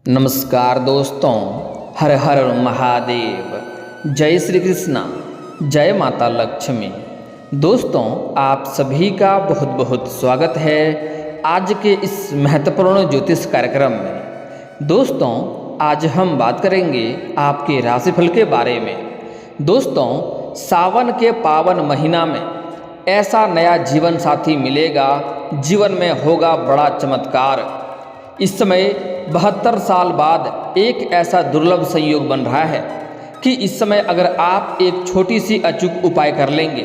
नमस्कार दोस्तों, हर हर महादेव। जय श्री कृष्णा, जय माता लक्ष्मी। दोस्तों, आप सभी का बहुत बहुत स्वागत है आज के इस महत्वपूर्ण ज्योतिष कार्यक्रम में। दोस्तों, आज हम बात करेंगे आपके राशिफल के बारे में। दोस्तों, सावन के पावन महीना में ऐसा नया जीवन साथी मिलेगा, जीवन में होगा बड़ा चमत्कार। इस समय 72 साल बाद एक ऐसा दुर्लभ संयोग बन रहा है कि इस समय अगर आप एक छोटी सी अचूक उपाय कर लेंगे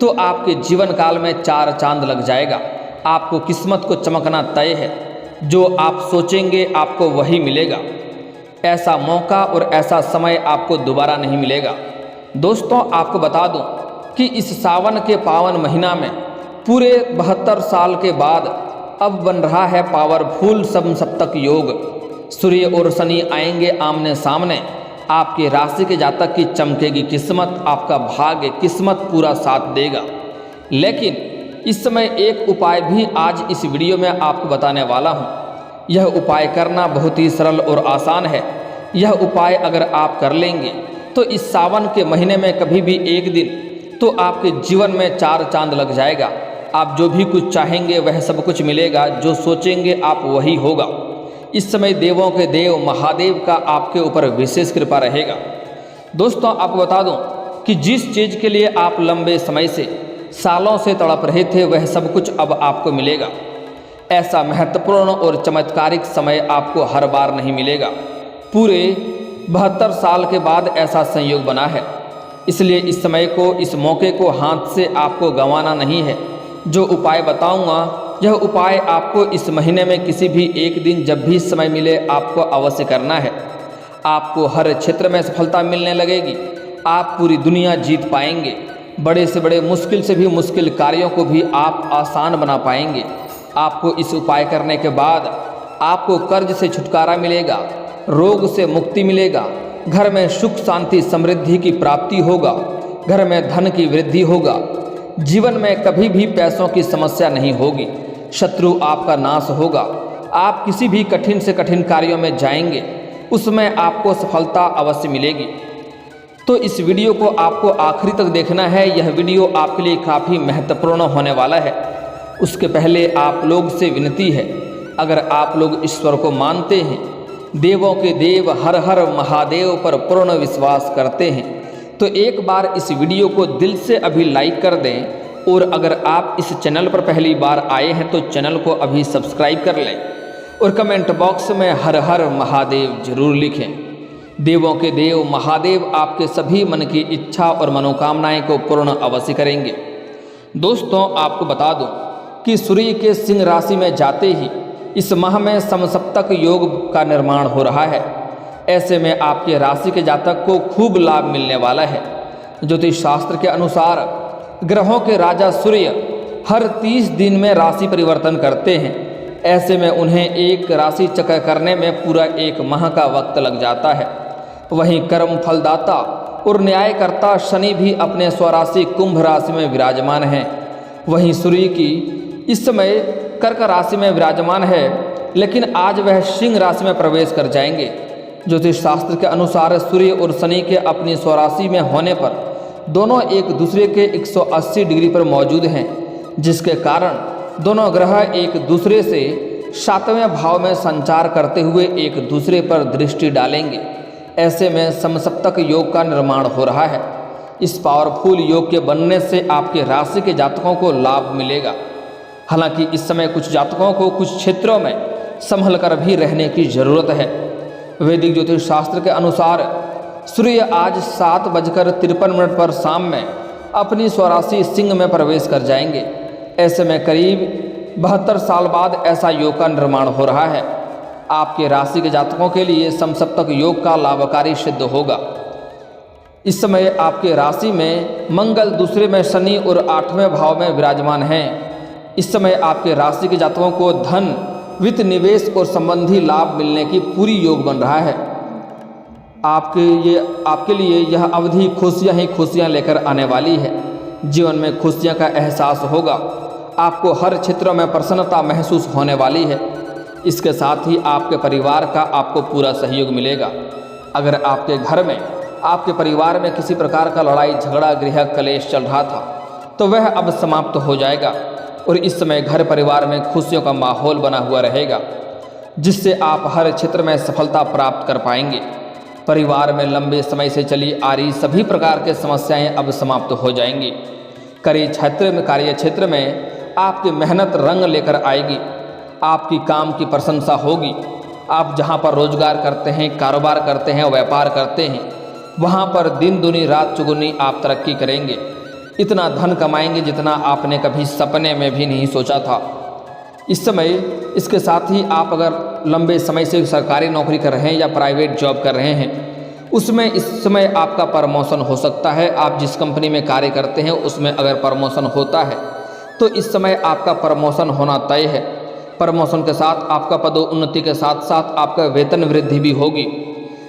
तो आपके जीवन काल में 4 चांद लग जाएगा। आपको किस्मत को चमकना तय है। जो आप सोचेंगे आपको वही मिलेगा। ऐसा मौका और ऐसा समय आपको दोबारा नहीं मिलेगा। दोस्तों, आपको बता दूं कि इस सावन के पावन महीना में पूरे 72 साल के बाद अब बन रहा है पावरफुल समसप्तक योग। सूर्य और शनि आएंगे आमने सामने। आपके राशि के जातक की चमकेगी किस्मत, आपका भाग्य किस्मत पूरा साथ देगा। लेकिन इस समय एक उपाय भी आज इस वीडियो में आपको बताने वाला हूँ। यह उपाय करना बहुत ही सरल और आसान है। यह उपाय अगर आप कर लेंगे तो इस सावन के महीने में कभी भी एक दिन तो आपके जीवन में 4 चांद लग जाएगा। आप जो भी कुछ चाहेंगे वह सब कुछ मिलेगा। जो सोचेंगे आप वही होगा। इस समय देवों के देव महादेव का आपके ऊपर विशेष कृपा रहेगा। दोस्तों, आपको बता दूं कि जिस चीज़ के लिए आप लंबे समय से सालों से तड़प रहे थे वह सब कुछ अब आपको मिलेगा। ऐसा महत्वपूर्ण और चमत्कारिक समय आपको हर बार नहीं मिलेगा। पूरे 72 साल के बाद ऐसा संयोग बना है। इसलिए इस समय को, इस मौके को हाथ से आपको गंवाना नहीं है। जो उपाय बताऊंगा यह उपाय आपको इस महीने में किसी भी एक दिन जब भी समय मिले आपको अवश्य करना है। आपको हर क्षेत्र में सफलता मिलने लगेगी। आप पूरी दुनिया जीत पाएंगे। बड़े से बड़े, मुश्किल से भी मुश्किल कार्यों को भी आप आसान बना पाएंगे। आपको इस उपाय करने के बाद आपको कर्ज से छुटकारा मिलेगा, रोग से मुक्ति मिलेगा, घर में सुख शांति समृद्धि की प्राप्ति होगा, घर में धन की वृद्धि होगा, जीवन में कभी भी पैसों की समस्या नहीं होगी, शत्रु आपका नाश होगा। आप किसी भी कठिन से कठिन कार्यों में जाएंगे उसमें आपको सफलता अवश्य मिलेगी। तो इस वीडियो को आपको आखिरी तक देखना है। यह वीडियो आपके लिए काफ़ी महत्वपूर्ण होने वाला है। उसके पहले आप लोग से विनती है, अगर आप लोग ईश्वर को मानते हैं, देवों के देव हर हर महादेव पर पूर्ण विश्वास करते हैं, तो एक बार इस वीडियो को दिल से अभी लाइक कर दें। और अगर आप इस चैनल पर पहली बार आए हैं तो चैनल को अभी सब्सक्राइब कर लें और कमेंट बॉक्स में हर हर महादेव जरूर लिखें। देवों के देव महादेव आपके सभी मन की इच्छा और मनोकामनाएं को पूर्ण अवश्य करेंगे। दोस्तों, आपको बता दूं कि सूर्य के सिंह राशि में जाते ही इस माह में समसप्तक योग का निर्माण हो रहा है। ऐसे में आपके राशि के जातक को खूब लाभ मिलने वाला है। ज्योतिष शास्त्र के अनुसार ग्रहों के राजा सूर्य हर 30 दिन में राशि परिवर्तन करते हैं। ऐसे में उन्हें एक राशि चक्र करने में पूरा 1 माह का वक्त लग जाता है। वहीं कर्म फलदाता और न्यायकर्ता शनि भी अपने स्वराशि कुंभ राशि में विराजमान हैं। वहीं सूर्य की इस समय कर्क राशि में विराजमान है, लेकिन आज वह सिंह राशि में प्रवेश कर जाएंगे। ज्योतिष शास्त्र के अनुसार सूर्य और शनि के अपनी स्वराशि में होने पर दोनों एक दूसरे के 180 डिग्री पर मौजूद हैं, जिसके कारण दोनों ग्रह एक दूसरे से 7वें भाव में संचार करते हुए एक दूसरे पर दृष्टि डालेंगे। ऐसे में समसप्तक योग का निर्माण हो रहा है। इस पावरफुल योग के बनने से आपके राशि के जातकों को लाभ मिलेगा। हालांकि इस समय कुछ जातकों को कुछ क्षेत्रों में संभल कर भी रहने की जरूरत है। वैदिक ज्योतिष शास्त्र के अनुसार सूर्य आज 7:53 पर शाम में अपनी स्वराशि सिंह में प्रवेश कर जाएंगे। ऐसे में करीब 72 साल बाद ऐसा योग का निर्माण हो रहा है। आपके राशि के जातकों के लिए समसप्तक योग का लाभकारी सिद्ध होगा। इस समय आपके राशि में मंगल दूसरे में शनि और 8वें भाव में विराजमान हैं। इस समय आपके राशि के जातकों को धन, वित्त, निवेश और संबंधी लाभ मिलने की पूरी योग बन रहा है। आपके लिए यह अवधि खुशियां ही खुशियां लेकर आने वाली है। जीवन में खुशियां का एहसास होगा। आपको हर क्षेत्र में प्रसन्नता महसूस होने वाली है। इसके साथ ही आपके परिवार का आपको पूरा सहयोग मिलेगा। अगर आपके घर में, आपके परिवार में किसी प्रकार का लड़ाई झगड़ा गृह कलेश चल रहा था तो वह अब समाप्त हो जाएगा और इस समय घर परिवार में खुशियों का माहौल बना हुआ रहेगा, जिससे आप हर क्षेत्र में सफलता प्राप्त कर पाएंगे। परिवार में लंबे समय से चली आ रही सभी प्रकार के समस्याएं अब समाप्त हो जाएंगी। कार्य क्षेत्र में आपकी मेहनत रंग लेकर आएगी। आपकी काम की प्रशंसा होगी। आप जहां पर रोजगार करते हैं, कारोबार करते हैं, व्यापार करते हैं, वहां पर दिन दुनी रात चुगुनी आप तरक्की करेंगे। इतना धन कमाएंगे जितना आपने कभी सपने में भी नहीं सोचा था। इस समय इसके साथ ही आप अगर लंबे समय से सरकारी नौकरी कर रहे हैं या प्राइवेट जॉब कर रहे हैं, उसमें इस समय आपका प्रमोशन हो सकता है। आप जिस कंपनी में कार्य करते हैं उसमें अगर प्रमोशन होता है तो इस समय आपका प्रमोशन होना तय है। प्रमोशन के साथ आपका पदोन्नति के साथ साथ आपका वेतन वृद्धि भी होगी।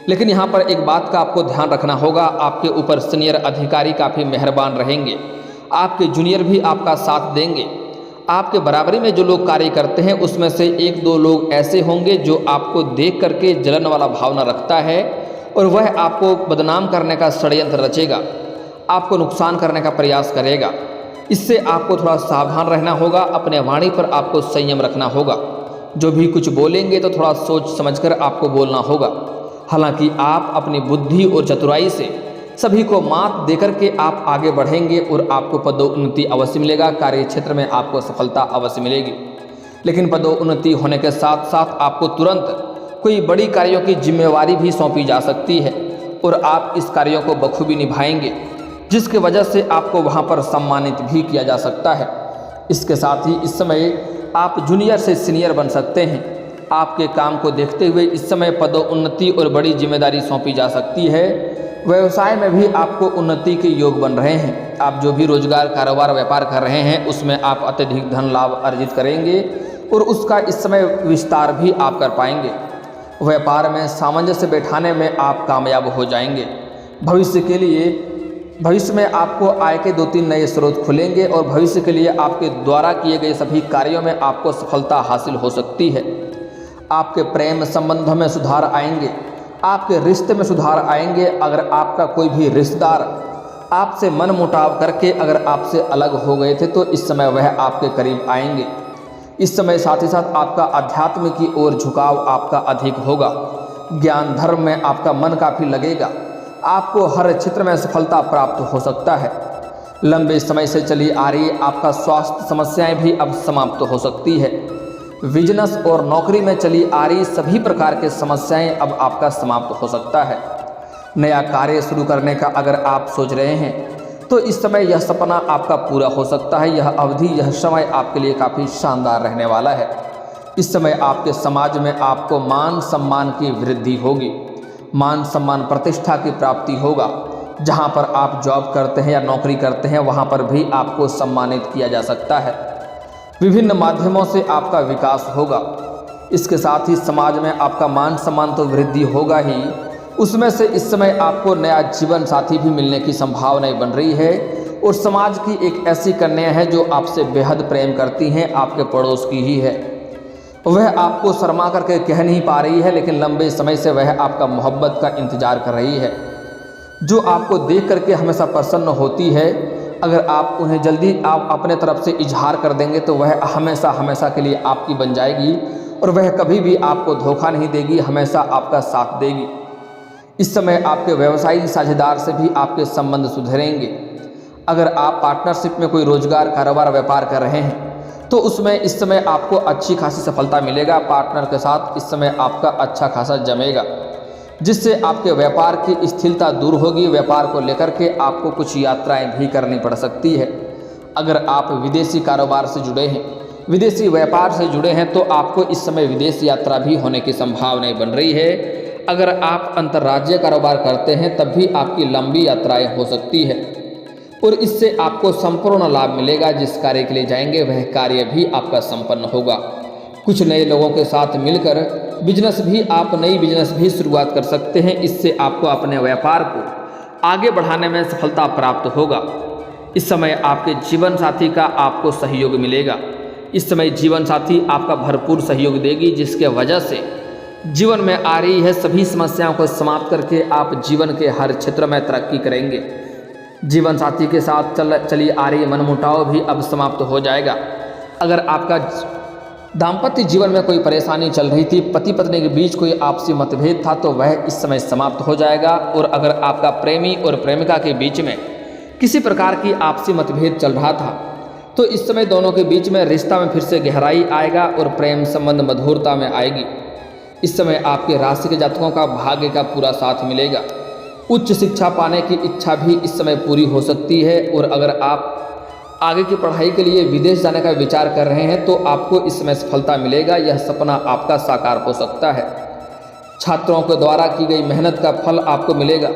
लेकिन यहाँ पर एक बात का आपको ध्यान रखना होगा, आपके ऊपर सीनियर अधिकारी काफ़ी मेहरबान रहेंगे। आपके जूनियर भी आपका साथ देंगे। आपके बराबरी में जो लोग कार्य करते हैं उसमें से एक दो लोग ऐसे होंगे जो आपको देख करके जलन वाला भावना रखता है और वह आपको बदनाम करने का षड्यंत्र रचेगा, आपको नुकसान करने का प्रयास करेगा। इससे आपको थोड़ा सावधान रहना होगा। अपने वाणी पर आपको संयम रखना होगा। जो भी कुछ बोलेंगे तो थोड़ा सोच समझकर आपको बोलना होगा। हालांकि आप अपनी बुद्धि और चतुराई से सभी को मात देकर के आप आगे बढ़ेंगे और आपको पदोन्नति अवश्य मिलेगा। कार्य क्षेत्र में आपको सफलता अवश्य मिलेगी। लेकिन पदोन्नति होने के साथ साथ आपको तुरंत कोई बड़ी कार्यों की जिम्मेवारी भी सौंपी जा सकती है और आप इस कार्यों को बखूबी निभाएंगे, जिसकी वजह से आपको वहां पर सम्मानित भी किया जा सकता है। इसके साथ ही इस समय आप जूनियर से सीनियर बन सकते हैं। आपके काम को देखते हुए इस समय पदोन्नति और बड़ी जिम्मेदारी सौंपी जा सकती है। व्यवसाय में भी आपको उन्नति के योग बन रहे हैं। आप जो भी रोजगार कारोबार व्यापार कर रहे हैं उसमें आप अत्यधिक धन लाभ अर्जित करेंगे और उसका इस समय विस्तार भी आप कर पाएंगे। व्यापार में सामंजस्य बैठाने में आप कामयाब हो जाएंगे। भविष्य में आपको आय के 2-3 नए स्रोत खुलेंगे और भविष्य के लिए आपके द्वारा किए गए सभी कार्यों में आपको सफलता हासिल हो सकती है। आपके प्रेम संबंधों में सुधार आएंगे। आपके रिश्ते में सुधार आएंगे। अगर आपका कोई भी रिश्तेदार आपसे मन मुटाव करके अगर आपसे अलग हो गए थे तो इस समय वह आपके करीब आएंगे। इस समय साथ ही साथ आपका अध्यात्म की ओर झुकाव आपका अधिक होगा। ज्ञान धर्म में आपका मन काफ़ी लगेगा। आपको हर क्षेत्र में सफलता प्राप्त हो सकता है। लंबे समय से चली आ रही आपका स्वास्थ्य समस्याएं भी अब समाप्त हो सकती है। बिजनेस और नौकरी में चली आ रही सभी प्रकार के समस्याएं अब आपका समाप्त हो सकता है। नया कार्य शुरू करने का अगर आप सोच रहे हैं तो इस समय यह सपना आपका पूरा हो सकता है। यह अवधि, यह समय आपके लिए काफ़ी शानदार रहने वाला है। इस समय आपके समाज में आपको मान सम्मान की वृद्धि होगी। मान सम्मान प्रतिष्ठा की प्राप्ति होगा। जहां पर आप जॉब करते हैं या नौकरी करते हैं वहां पर भी आपको सम्मानित किया जा सकता है। विभिन्न माध्यमों से आपका विकास होगा। इसके साथ ही समाज में आपका मान सम्मान तो वृद्धि होगा ही, उसमें से इस समय आपको नया जीवन साथी भी मिलने की संभावनाएं बन रही है और समाज की एक ऐसी कन्या है जो आपसे बेहद प्रेम करती हैं, आपके पड़ोस की ही है। वह आपको शर्मा करके कह नहीं पा रही है, लेकिन लंबे समय से वह आपका मोहब्बत का इंतजार कर रही है, जो आपको देख करके हमेशा प्रसन्न होती है। अगर आप उन्हें जल्दी आप अपने तरफ से इजहार कर देंगे तो वह हमेशा हमेशा के लिए आपकी बन जाएगी और वह कभी भी आपको धोखा नहीं देगी, हमेशा आपका साथ देगी। इस समय आपके व्यवसायिक साझेदार से भी आपके संबंध सुधरेंगे। अगर आप पार्टनरशिप में कोई रोजगार कारोबार व्यापार कर रहे हैं तो उसमें इस समय आपको अच्छी खासी सफलता मिलेगा। पार्टनर के साथ इस समय आपका अच्छा खासा जमेगा, जिससे आपके व्यापार की स्थिरता दूर होगी। व्यापार को लेकर के आपको कुछ यात्राएं भी करनी पड़ सकती है। अगर आप विदेशी कारोबार से जुड़े हैं, विदेशी व्यापार से जुड़े हैं तो आपको इस समय विदेश यात्रा भी होने की संभावनाएं बन रही है। अगर आप अंतर्राज्यीय कारोबार करते हैं तब भी आपकी लंबी यात्राएं हो सकती है और इससे आपको संपूर्ण लाभ मिलेगा। जिस कार्य के लिए जाएंगे वह कार्य भी आपका संपन्न होगा। कुछ नए लोगों के साथ मिलकर नई बिजनेस भी शुरुआत कर सकते हैं। इससे आपको अपने व्यापार को आगे बढ़ाने में सफलता प्राप्त होगा। इस समय आपके जीवन साथी का आपको सहयोग मिलेगा। इस समय जीवन साथी आपका भरपूर सहयोग देगी, जिसके वजह से जीवन में आ रही है सभी समस्याओं को समाप्त करके आप जीवन के हर क्षेत्र में तरक्की करेंगे। जीवन साथी के साथ चली आ रही मनमुटाव भी अब समाप्त हो जाएगा। अगर आपका दाम्पत्य जीवन में कोई परेशानी चल रही थी, पति पत्नी के बीच कोई आपसी मतभेद था, तो वह इस समय समाप्त हो जाएगा। और अगर आपका प्रेमी और प्रेमिका के बीच में किसी प्रकार की आपसी मतभेद चल रहा था, तो इस समय दोनों के बीच में रिश्ता में फिर से गहराई आएगा और प्रेम संबंध मधुरता में आएगी। इस समय आपके राशि के जातकों का भाग्य का पूरा साथ मिलेगा। उच्च शिक्षा पाने की इच्छा भी इस समय पूरी हो सकती है। और अगर आप आगे की पढ़ाई के लिए विदेश जाने का विचार कर रहे हैं, तो आपको इस समय सफलता मिलेगा। यह सपना आपका साकार हो सकता है। छात्रों के द्वारा की गई मेहनत का फल आपको मिलेगा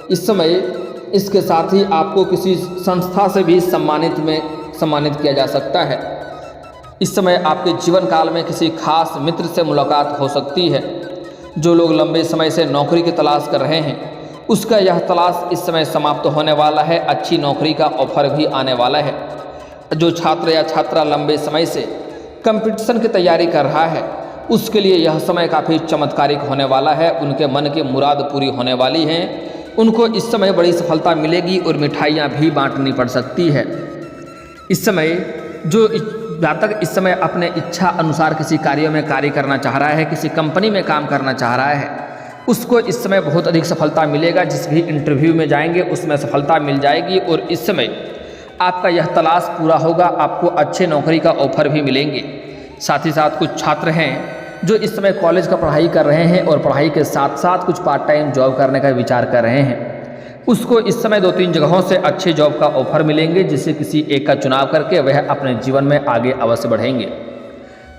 इस समय। इसके साथ ही आपको किसी संस्था से भी सम्मानित किया जा सकता है। इस समय आपके जीवन काल में किसी खास मित्र से मुलाकात हो सकती है। जो लोग लंबे समय से नौकरी की तलाश कर रहे हैं, उसका यह तलाश इस समय समाप्त होने वाला है। अच्छी नौकरी का ऑफर भी आने वाला है। जो छात्र या छात्रा लंबे समय से कंपटीशन की तैयारी कर रहा है, उसके लिए यह समय काफ़ी चमत्कारिक होने वाला है। उनके मन की मुराद पूरी होने वाली है। उनको इस समय बड़ी सफलता मिलेगी और मिठाइयाँ भी बांटनी पड़ सकती है। इस समय जो जातक इस समय अपने इच्छा अनुसार किसी कार्य में कार्य करना चाह रहा है, किसी कंपनी में काम करना चाह रहा है, उसको इस समय बहुत अधिक सफलता मिलेगा। जिस भी इंटरव्यू में जाएंगे उसमें सफलता मिल जाएगी। और इस समय आपका यह तलाश पूरा होगा। आपको अच्छे नौकरी का ऑफर भी मिलेंगे। साथ ही साथ कुछ छात्र हैं जो इस समय कॉलेज का पढ़ाई कर रहे हैं और पढ़ाई के साथ साथ कुछ पार्ट टाइम जॉब करने का विचार कर रहे हैं, उसको इस समय 2-3 जगहों से अच्छे जॉब का ऑफर मिलेंगे, जिससे किसी एक का चुनाव करके वह अपने जीवन में आगे अवश्य बढ़ेंगे।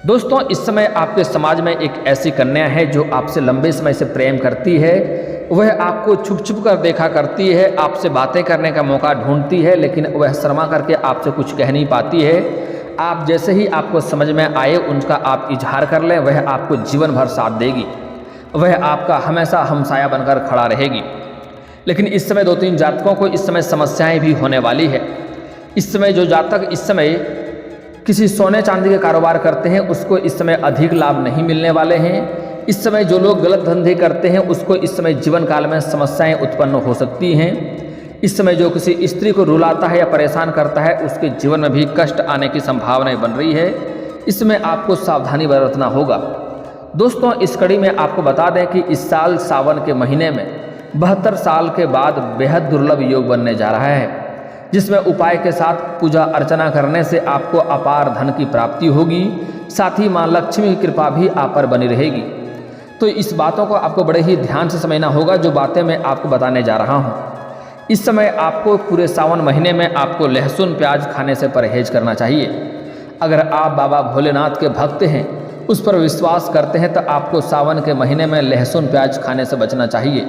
दोस्तों, इस समय आपके समाज में एक ऐसी कन्या है जो आपसे लंबे समय से प्रेम करती है। वह आपको छुप छुप कर देखा करती है, आपसे बातें करने का मौका ढूंढती है, लेकिन वह शर्मा करके आपसे कुछ कह नहीं पाती है। आप जैसे ही आपको समझ में आए उनका आप इजहार कर लें, वह आपको जीवन भर साथ देगी। वह आपका हमेशा हमसाया बनकर खड़ा रहेगी। लेकिन इस समय 2-3 जातकों को इस समय समस्याएं भी होने वाली है। इस समय जो जातक इस समय किसी सोने चांदी के कारोबार करते हैं, उसको इस समय अधिक लाभ नहीं मिलने वाले हैं। इस समय जो लोग गलत धंधे करते हैं, उसको इस समय जीवन काल में समस्याएं उत्पन्न हो सकती हैं। इस समय जो किसी स्त्री को रुलाता है या परेशान करता है, उसके जीवन में भी कष्ट आने की संभावनाएं बन रही है। इसमें आपको सावधानी बरतना होगा। दोस्तों, इस कड़ी में आपको बता दें कि इस साल सावन के महीने में 72 साल के बाद बेहद दुर्लभ योग बनने जा रहा है, जिसमें उपाय के साथ पूजा अर्चना करने से आपको अपार धन की प्राप्ति होगी। साथ ही माँ लक्ष्मी की कृपा भी आप पर बनी रहेगी। तो इस बातों को आपको बड़े ही ध्यान से समझना होगा, जो बातें मैं आपको बताने जा रहा हूँ। इस समय आपको पूरे सावन महीने में आपको लहसुन प्याज खाने से परहेज करना चाहिए। अगर आप बाबा भोलेनाथ के भक्त हैं, उस पर विश्वास करते हैं, तो आपको सावन के महीने में लहसुन प्याज खाने से बचना चाहिए,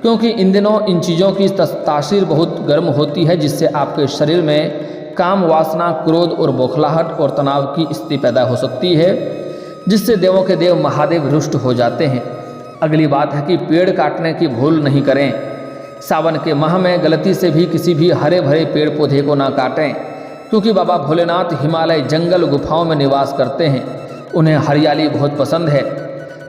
क्योंकि इन दिनों इन चीज़ों की तासीर बहुत गर्म होती है, जिससे आपके शरीर में काम वासना, क्रोध और बौखलाहट और तनाव की स्थिति पैदा हो सकती है, जिससे देवों के देव महादेव रुष्ट हो जाते हैं। अगली बात है कि पेड़ काटने की भूल नहीं करें। सावन के माह में गलती से भी किसी भी हरे भरे पेड़ पौधे को ना काटें, क्योंकि बाबा भोलेनाथ हिमालय जंगल गुफाओं में निवास करते हैं। उन्हें हरियाली बहुत पसंद है।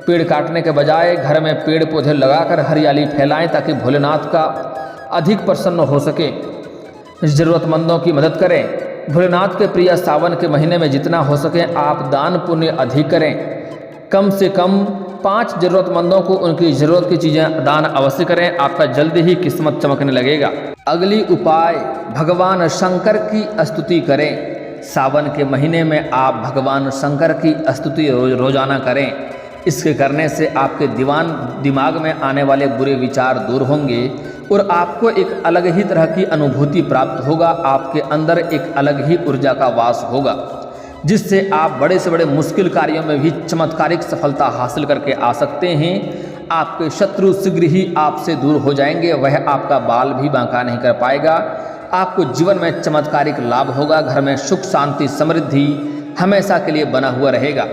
पेड़ काटने के बजाय घर में पेड़ पौधे लगाकर हरियाली फैलाएं, ताकि भोलेनाथ का अधिक प्रसन्न हो सके। ज़रूरतमंदों की मदद करें। भोलेनाथ के प्रिय सावन के महीने में जितना हो सके आप दान पुण्य अधिक करें। कम से कम 5 ज़रूरतमंदों को उनकी ज़रूरत की चीज़ें दान अवश्य करें। आपका जल्दी ही किस्मत चमकने लगेगा। अगली उपाय, भगवान शंकर की स्तुति करें। सावन के महीने में आप भगवान शंकर की स्तुति रोजाना करें। इसके करने से आपके दिमाग में आने वाले बुरे विचार दूर होंगे और आपको एक अलग ही तरह की अनुभूति प्राप्त होगा। आपके अंदर एक अलग ही ऊर्जा का वास होगा, जिससे आप बड़े से बड़े मुश्किल कार्यों में भी चमत्कारिक सफलता हासिल करके आ सकते हैं। आपके शत्रु शीघ्र ही आपसे दूर हो जाएंगे। वह आपका बाल भी बांका नहीं कर पाएगा। आपको जीवन में चमत्कारिक लाभ होगा। घर में सुख शांति समृद्धि हमेशा के लिए बना हुआ रहेगा।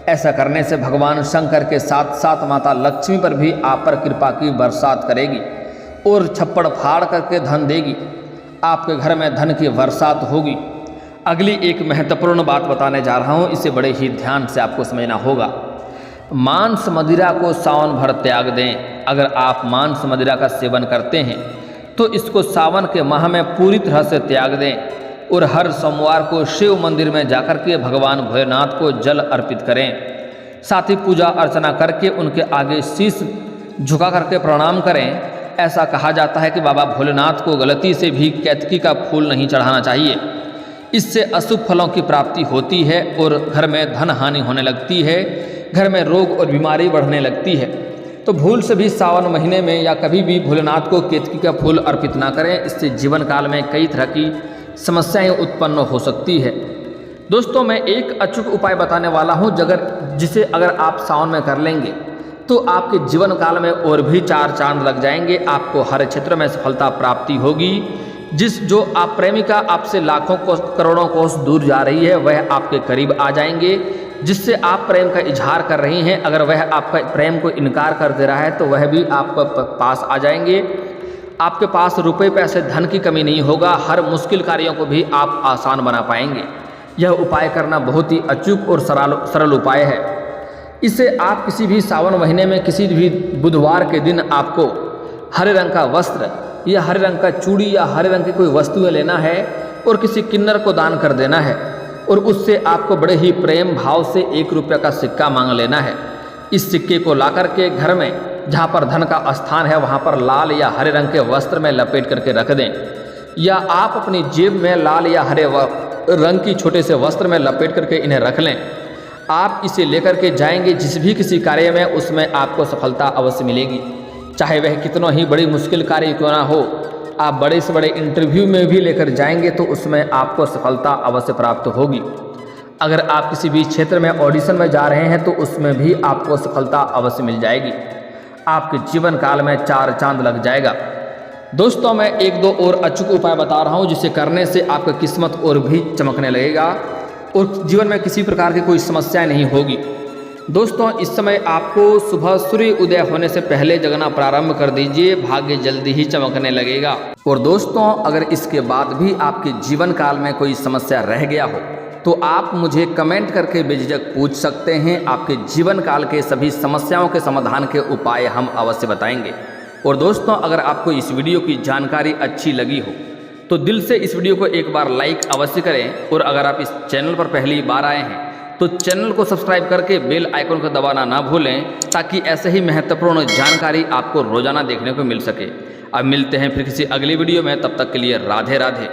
ऐसा करने से भगवान शंकर के साथ साथ माता लक्ष्मी पर भी आप पर कृपा की बरसात करेगी और छप्पड़ फाड़ करके धन देगी। आपके घर में धन की बरसात होगी। अगली एक महत्वपूर्ण बात बताने जा रहा हूँ, इसे बड़े ही ध्यान से आपको समझना होगा। मांस मदिरा को सावन भर त्याग दें। अगर आप मांस मदिरा का सेवन करते हैं तो इसको सावन के माह में पूरी तरह से त्याग दें और हर सोमवार को शिव मंदिर में जाकर के भगवान भोलेनाथ को जल अर्पित करें। साथ ही पूजा अर्चना करके उनके आगे शीश झुका करके प्रणाम करें। ऐसा कहा जाता है कि बाबा भोलेनाथ को गलती से भी केतकी का फूल नहीं चढ़ाना चाहिए। इससे अशुभ फलों की प्राप्ति होती है और घर में धन हानि होने लगती है, घर में रोग और बीमारी बढ़ने लगती है। तो भूल से भी सावन महीने में या कभी भी भोलेनाथ को केतकी का फूल अर्पित ना करें। इससे जीवन काल में कई तरह की समस्याएं उत्पन्न हो सकती है। दोस्तों, मैं एक अचूक उपाय बताने वाला हूं, जिसे अगर आप सावन में कर लेंगे तो आपके जीवन काल में और भी 4 चांद लग जाएंगे। आपको हर क्षेत्र में सफलता प्राप्ति होगी। जो आप प्रेमिका आपसे लाखों कोस करोड़ों कोस दूर जा रही है, वह आपके करीब आ जाएंगे। जिससे आप प्रेम का इजहार कर रही हैं, अगर वह आपका प्रेम को इनकार कर दे रहा है तो वह भी आपके पास आ जाएंगे। आपके पास रुपए पैसे धन की कमी नहीं होगा। हर मुश्किल कार्यों को भी आप आसान बना पाएंगे। यह उपाय करना बहुत ही अचूक और सरल उपाय है। इसे आप किसी भी सावन महीने में किसी भी बुधवार के दिन आपको हरे रंग का वस्त्र या हरे रंग का चूड़ी या हरे रंग की कोई वस्तुएं लेना है और किसी किन्नर को दान कर देना है और उससे आपको बड़े ही प्रेम भाव से 1 रुपये का सिक्का मांग लेना है। इस सिक्के को ला करके घर में जहाँ पर धन का स्थान है वहाँ पर लाल या हरे रंग के वस्त्र में लपेट करके रख दें, या आप अपनी जेब में लाल या हरे रंग की छोटे से वस्त्र में लपेट करके इन्हें रख लें। आप इसे लेकर के जाएंगे जिस भी किसी कार्य में, उसमें आपको सफलता अवश्य मिलेगी। चाहे वह कितना ही बड़ी मुश्किल कार्य क्यों ना हो, आप बड़े से बड़े इंटरव्यू में भी लेकर जाएंगे तो उसमें आपको सफलता अवश्य प्राप्त होगी। अगर आप किसी भी क्षेत्र में ऑडिशन में जा रहे हैं तो उसमें भी आपको सफलता अवश्य मिल जाएगी। आपके जीवन काल में 4 चांद लग जाएगा। दोस्तों, मैं 1-2 और अचूक उपाय बता रहा हूं, जिसे करने से आपका किस्मत और भी चमकने लगेगा और जीवन में किसी प्रकार की कोई समस्या नहीं होगी। दोस्तों, इस समय आपको सुबह सूर्य उदय होने से पहले जगना प्रारंभ कर दीजिए, भाग्य जल्दी ही चमकने लगेगा। और दोस्तों, अगर इसके बाद भी आपके जीवन काल में कोई समस्या रह गया हो तो आप मुझे कमेंट करके बेझिझक पूछ सकते हैं। आपके जीवन काल के सभी समस्याओं के समाधान के उपाय हम अवश्य बताएंगे। और दोस्तों, अगर आपको इस वीडियो की जानकारी अच्छी लगी हो तो दिल से इस वीडियो को एक बार लाइक अवश्य करें। और अगर आप इस चैनल पर पहली बार आए हैं तो चैनल को सब्सक्राइब करके बेल आइकन को दबाना ना भूलें, ताकि ऐसे ही महत्वपूर्ण जानकारी आपको रोजाना देखने को मिल सके। अब मिलते हैं फिर किसी अगली वीडियो में, तब तक के लिए राधे राधे।